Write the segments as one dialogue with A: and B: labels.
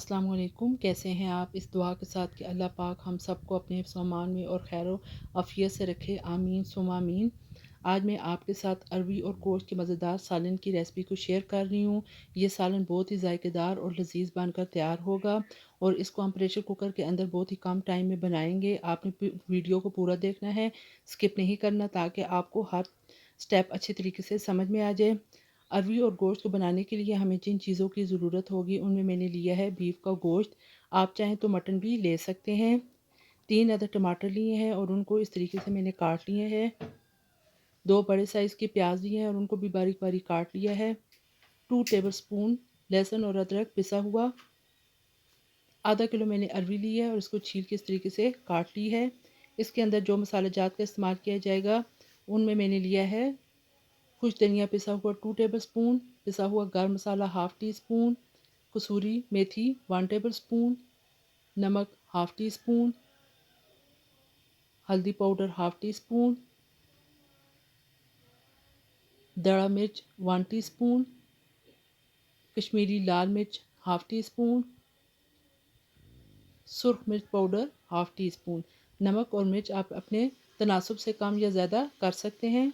A: अस्सलाम वालेकुम। कैसे हैं आप? इस दुआ के साथ कि अल्लाह पाक हम सबको अपने सामान में और खैर आफियत से रखे, आमीन सुम्मा आमीन। आज मैं आपके साथ अरवी और गोश्त के मज़ेदार सालन की रेसिपी को शेयर कर रही हूँ। ये सालन बहुत ही जायकेदार और लजीज बनकर तैयार होगा और इसको हम प्रेशर कुकर के अंदर बहुत ही कम टाइम में बनाएंगे। आपने वीडियो को पूरा देखना है, स्किप नहीं करना, ताकि आपको हर स्टेप अच्छे तरीके से समझ में आ जाए। अरवी और गोश्त को बनाने के लिए हमें जिन चीज़ों की ज़रूरत होगी उनमें मैंने लिया है बीफ का गोश्त। आप चाहें तो मटन भी ले सकते हैं। 3 अदद टमाटर लिए हैं और उनको इस तरीके से मैंने काट लिए हैं। 2 बड़े साइज़ के प्याज लिए हैं और उनको भी बारीक बारीक काट लिया है। 2 टेबलस्पून लहसुन और अदरक पिसा हुआ। आधा किलो मैंने अरवी ली है और इसको छील के इस तरीके से काट ली है। इसके अंदर जो मसाला जात का इस्तेमाल किया जाएगा उनमें मैंने लिया है कुछ धनिया पिसा हुआ 2 टेबलस्पून, पिसा हुआ गर्म मसाला हाफ़ टी स्पून, कसूरी मेथी 1 टेबलस्पून, नमक हाफ़ टी स्पून, हल्दी पाउडर हाफ़ टी स्पून, दड़ा मिर्च 1 टीस्पून, कश्मीरी लाल मिर्च हाफ़ टी स्पून, सुर्ख मिर्च पाउडर हाफ़ टी स्पून। नमक और मिर्च आप अपने तनासब से कम या ज़्यादा कर सकते हैं।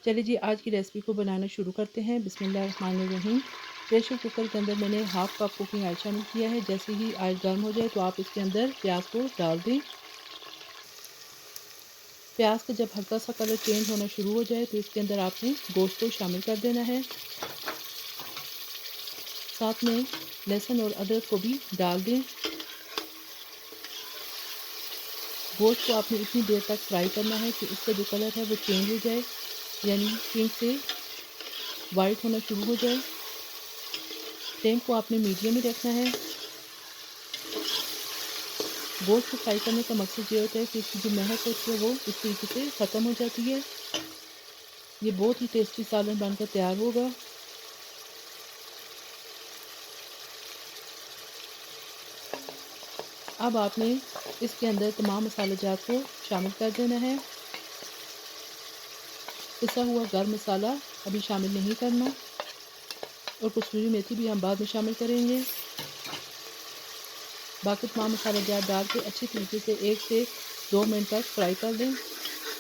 A: चलिए जी, आज की रेसिपी को बनाना शुरू करते हैं। बिस्मिल्लाहिर्रहमानिर्रहीम। प्रेशर कुकर के अंदर मैंने हाफ़ कप कुकिंग ऑयल शामिल किया है। जैसे ही ऑयल गर्म हो जाए तो आप इसके अंदर प्याज को डाल दें। प्याज का जब हल्का सा कलर चेंज होना शुरू हो जाए तो इसके अंदर आपने गोश्त को शामिल कर देना है। साथ में लहसुन और अदरक को भी डाल दें। गोश्त को आपने इतनी देर तक फ्राई करना है कि इसका जो कलर है वो चेंज हो जाए, यानी पिंक से वाइट होना शुरू हो जाए। फ्लेम को आपने मीडियम ही रखना है। गोश्त को फ्राई करने का मकसद ये होता है कि इसकी जो महक होती है वो इस तरीके से ख़त्म हो जाती है। ये बहुत ही टेस्टी सालन बनकर तैयार होगा। अब आपने इसके अंदर तमाम मसाले जात को शामिल कर देना है। पिसा हुआ गर्म मसाला अभी शामिल नहीं करना और कसूरी मेथी भी हम बाद में शामिल करेंगे। बाकी तमाम मसाले जात डाल के अच्छी तरीके से 1 से 2 मिनट तक फ्राई कर लें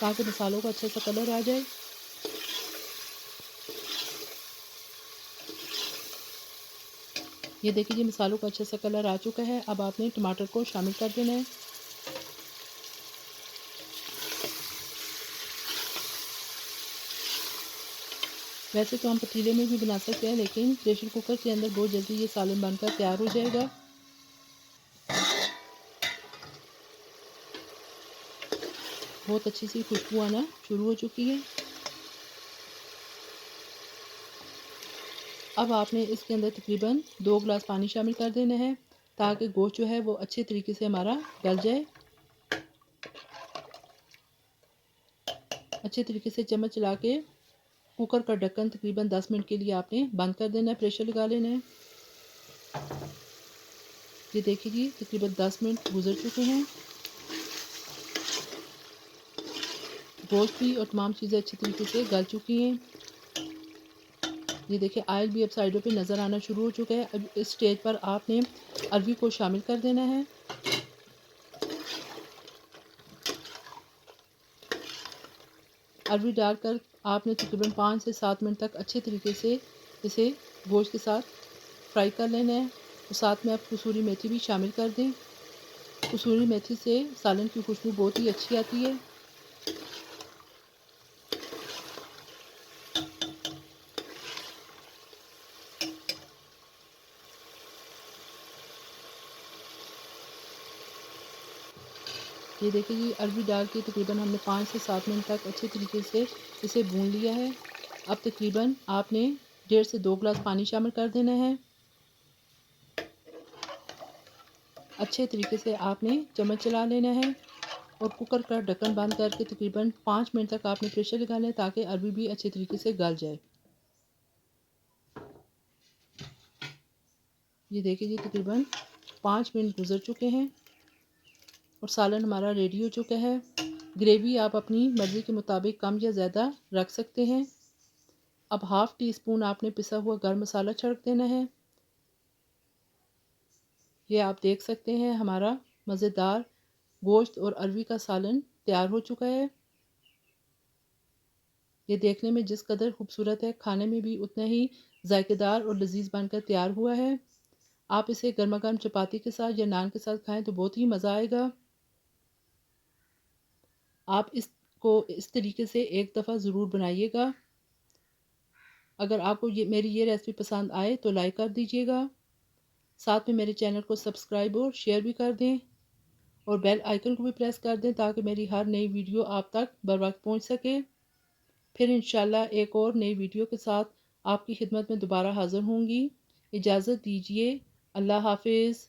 A: ताकि मसालों का अच्छा सा कलर आ जाए। ये देखिए जी, मसालों का अच्छा सा कलर आ चुका है। अब आपने टमाटर को शामिल कर देना है। वैसे तो हम पतीले में भी बना सकते हैं, लेकिन प्रेशर कुकर के अंदर बहुत जल्दी ये सालन बनकर तैयार हो जाएगा। बहुत अच्छी सी खुशबू आना शुरू हो चुकी है। अब आपने इसके अंदर तकरीबन 2 गिलास पानी शामिल कर देना है ताकि गोश्त जो है वो अच्छे तरीके से हमारा गल जाए। अच्छे तरीके से चम्मच चला के कुकर का ढक्कन तकरीबन 10 मिनट के लिए आपने बंद कर देना है, प्रेशर लगा लेना है। ये देखिए जी, तकरीबन 10 मिनट गुजर चुके हैं। गोश्त भी और तमाम चीज़ें अच्छी तरीके से गल चुकी हैं। ये देखिए, ऑयल भी अब साइडों पे नज़र आना शुरू हो चुका है। अब इस स्टेज पर आपने अरवी को शामिल कर देना है। अरवी डालकर आपने तकरीबन 5 से 7 मिनट तक अच्छे तरीके से इसे गोश्त के साथ फ्राई कर लेना है और साथ में आप कसूरी मेथी भी शामिल कर दें। कसूरी मेथी से सालन की खुशबू बहुत ही अच्छी आती है। ये देखिए जी, अरवी डाल के तकरीबन हमने 5 से 7 मिनट तक अच्छे तरीके से इसे भून लिया है। अब तकरीबन आपने 1.5 से 2 गिलास पानी शामिल कर देना है। अच्छे तरीके से आपने चम्मच चला लेना है और कुकर का ढक्कन बंद करके तकरीबन 5 मिनट तक आपने प्रेशर लगाना है ताकि अरवी भी अच्छे तरीके से गल जाए। ये देखिए जी, तकरीबन 5 मिनट गुजर चुके हैं और सालन हमारा रेडी हो चुका है। ग्रेवी आप अपनी मर्ज़ी के मुताबिक कम या ज़्यादा रख सकते हैं। अब हाफ़ टी स्पून आपने पिसा हुआ गर्म मसाला छिड़क देना है। ये आप देख सकते हैं हमारा मज़ेदार गोश्त और अरवी का सालन तैयार हो चुका है। ये देखने में जिस कदर खूबसूरत है, खाने में भी उतना ही जायकेदार और लजीज बनकर तैयार हुआ है। आप इसे गर्मा गर्म चपाती के साथ या नान के साथ खाएं तो बहुत ही मज़ा आएगा। आप इसको इस तरीके से एक दफ़ा ज़रूर बनाइएगा। अगर आपको मेरी ये रेसिपी पसंद आए तो लाइक कर दीजिएगा। साथ में मेरे चैनल को सब्सक्राइब और शेयर भी कर दें और बेल आइकन को भी प्रेस कर दें ताकि मेरी हर नई वीडियो आप तक बर वक्त पहुँच सके। फिर इंशाल्लाह एक और नई वीडियो के साथ आपकी खिदमत में दोबारा हाज़िर होंगी। इजाज़त दीजिए। अल्लाह हाफ़िज़।